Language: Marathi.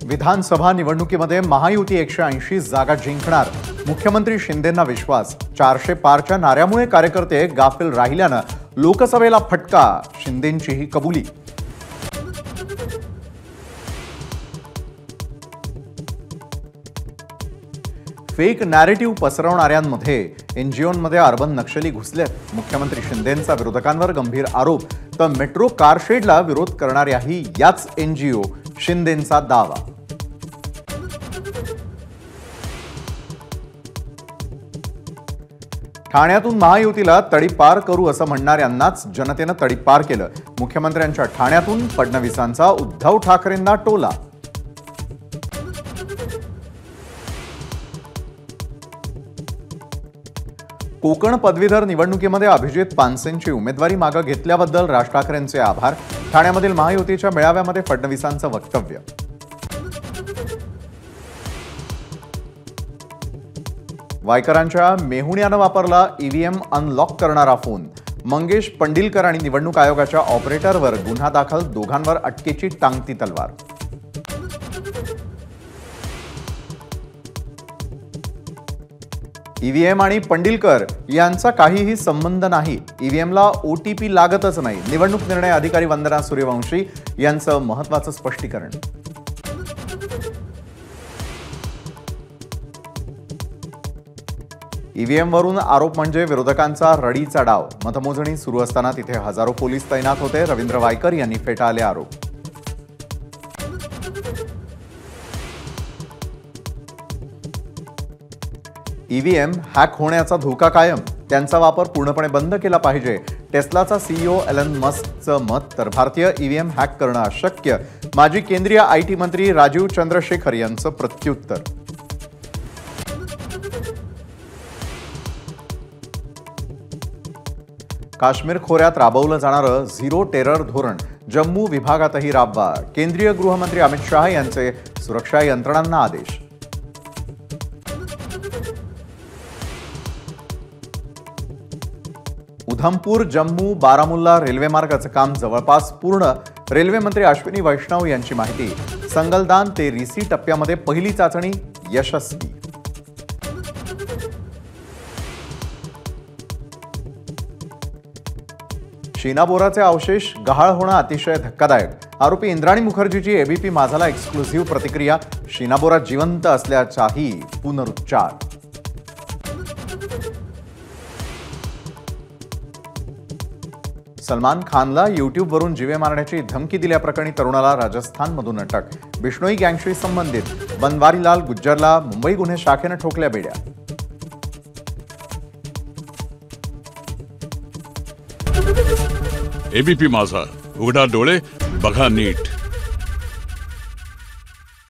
विधानसभा निवडणुकीमध्ये महायुती 180 जागा जिंकणार, मुख्यमंत्री शिंदेंना विश्वास। 400 पारच्या नाऱ्यामुळे कार्यकर्ते गाफील राहिल्यानं लोकसभेला फटका, शिंदेंचीही कबुली। फेक नॅरेटिव्ह पसरवणाऱ्यांमध्ये एनजीओमध्ये अर्बन नक्षली घुसलेत। मुख्यमंत्री शिंदेंचा विरोधकांवर गंभीर आरोप, तर मेट्रो कारशेडला विरोध करणाऱ्याही याच एनजीओ, शिंदेंचा दावा। ठाण्यातून महायुतीला तडीपार करू असं म्हणणाऱ्यांनाच जनतेनं तडीपार केलं। मुख्यमंत्र्यांच्या ठाण्यातून फडणवीसांचा उद्धव ठाकरेंना टोला। कोकण पदवीधर निवडणुकीमध्ये अभिजित पानसेंची उमेदवारी मागे घेतल्याबद्दल राज ठाकरेंचे आभार। ठाण्यामधील महायुतीच्या मेळाव्यामध्ये फडणवीसांचं वक्तव्य। वायकरांच्या मेहुण्यानं वापरला ईव्हीएम अनलॉक करणारा फोन। मंगेश पंडिलकर आणि निवडणूक आयोगाच्या ऑपरेटरवर गुन्हा दाखल, दोघांवर अटकेची टांगती तलवार। ईव्हीएम आणि पंडिलकर यांचा काहीही संबंध नाही। ईव्हीएमला ओटीपी लागतच नाही। निवडणूक निर्णय अधिकारी वंदना सूर्यवंशी यांचं महत्त्वाचं स्पष्टीकरण। ईव्हीएम वरून आरोप म्हणजे विरोधकांचा रडीचा डाव। मतमोजणी सुरू असताना तिथे हजारो पोलीस तैनात होते। रवींद्र वायकर यांनी फेटाळले आरोप। ईव्हीएम हॅक होण्याचा धोका कायम, त्यांचा वापर पूर्णपणे बंद केला पाहिजे। टेस्लाचा सीईओ एलन मस्कचं मत, तर भारतीय ईव्हीएम हॅक करणं अशक्य। माजी केंद्रीय आयटी मंत्री राजीव चंद्रशेखर यांचं प्रत्युत्तर। काश्मीर खोऱ्यात राबवलं जाणारं झिरो टेरर धोरण जम्मू विभागातही राबवा। केंद्रीय गृहमंत्री अमित शाह यांचे सुरक्षा यंत्रणांना आदेश। उधमपूर जम्मू बारामुल्ला रेल्वे मार्गाचं काम जवळपास पूर्ण। रेल्वे मंत्री अश्विनी वैष्णव यांची माहिती। संगलदान ते रिसी टप्प्यामध्ये पहिली चाचणी यशस्वी। शीना बोराचे अवशेष गहाळ होणं अतिशय धक्कादायक। आरोपी इंद्राणी मुखर्जीची एबीपी माझाला एक्सक्लुझिव्ह प्रतिक्रिया। शीना बोरा जिवंत असल्याचाही पुनरुच्चार। सलमान खानला यूट्यूबवरून जीवे मारण्याची धमकी दिल्याप्रकरणी तरुणाला राजस्थानमधून अटक। बिश्नोई गँगशी संबंधित बनवारीलाल गुज्जरला मुंबई गुन्हे शाखेनं ठोकल्या बेड्या। एबीपी माझा, उघडा डोळे बघा नीट।